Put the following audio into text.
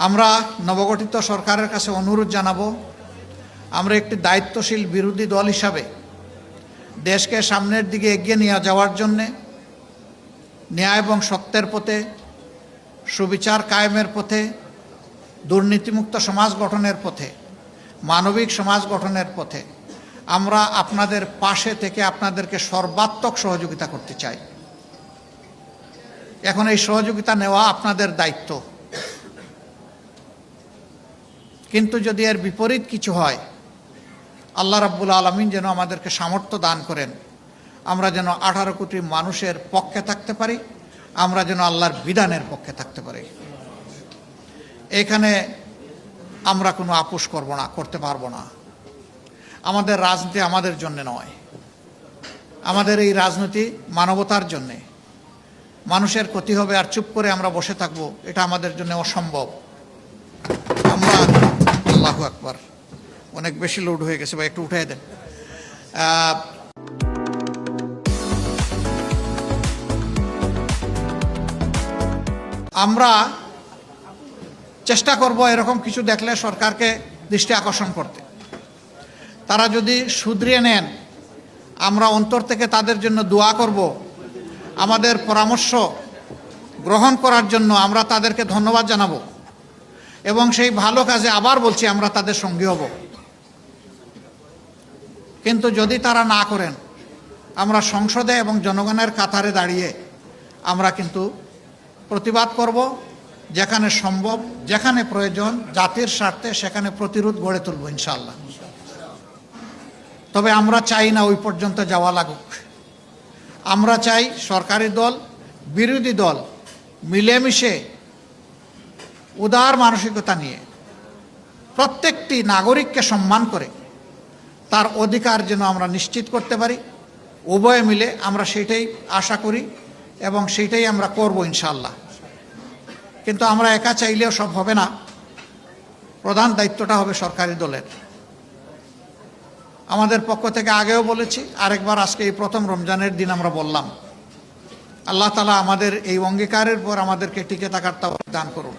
আমরা নবগঠিত সরকারের কাছে অনুরোধ জানাবো, আমরা একটি দায়িত্বশীল বিরোধী দল হিসাবে দেশকে সামনের দিকে এগিয়ে নিয়ে যাওয়ার জন্যে ন্যায় এবং সত্যের পথে, সুবিচার কায়েমের পথে, দুর্নীতিমুক্ত সমাজ গঠনের পথে, মানবিক সমাজ গঠনের পথে আমরা আপনাদের পাশে থেকে আপনাদেরকে সর্বাত্মক সহযোগিতা করতে চাই। এখন এই সহযোগিতা নেওয়া আপনাদের দায়িত্ব, কিন্তু যদি এর বিপরীত কিছু হয়, আল্লাহ রাব্বুল আলামিন যেন আমাদেরকে সামর্থ্য দান করেন, আমরা যেন 18 কোটি মানুষের পক্ষে থাকতে পারি, আমরা যেন আল্লাহর বিধানের পক্ষে থাকতে পারি। এখানে আমরা কোনো আপোষ করব না, করতে পারবো না। আমাদের রাজনীতি আমাদের জন্য নয়, আমাদের এই রাজনীতি মানবতার জন্যে। মানুষের ক্ষতি হবে আর চুপ করে আমরা বসে থাকবো, এটা আমাদের জন্য অসম্ভব। আমরা আল্লাহু আকবার, অনেক বেশি লোড হয়ে গেছে, বা একটু উঠাই দেন। আমরা চেষ্টা করব এরকম কিছু দেখলে সরকারকে দৃষ্টি আকর্ষণ করতে। তারা যদি শুধরিয়ে নেন, আমরা অন্তর থেকে তাদের জন্য দোয়া করব। আমাদের পরামর্শ গ্রহণ করার জন্য আমরা তাদেরকে ধন্যবাদ জানাবো, এবং সেই ভালো কাজে আবার বলছি আমরা তাদের সঙ্গী হব। কিন্তু যদি তারা না করেন, আমরা সংসদে এবং জনগণের কাতারে দাঁড়িয়ে আমরা কিন্তু প্রতিবাদ করব। যেখানে সম্ভব, যেখানে প্রয়োজন, জাতির স্বার্থে সেখানে প্রতিরোধ গড়ে তুলব ইনশাআল্লাহ। তবে আমরা চাই না ওই পর্যন্ত যাওয়া লাগুক। আমরা চাই সরকারি দল, বিরোধী দল মিলেমিশে উদার মানসিকতা নিয়ে প্রত্যেকটি নাগরিককে সম্মান করে তার অধিকার যেন আমরা নিশ্চিত করতে পারি। উভয়ে মিলে আমরা সেটাই আশা করি এবং সেটাই আমরা করব ইনশাআল্লাহ। কিন্তু আমরা একা চাইলেও সব হবে না, প্রধান দায়িত্বটা হবে সরকারি দলের। আমাদের পক্ষ থেকে আগেও বলেছি, আরেকবার আজকে এই প্রথম রমজানের দিন আমরা বললাম, আল্লাহ তাআলা আমাদের এই অঙ্গীকারের পর আমাদেরকে টিকে থাকার তাওফিক দান করুন।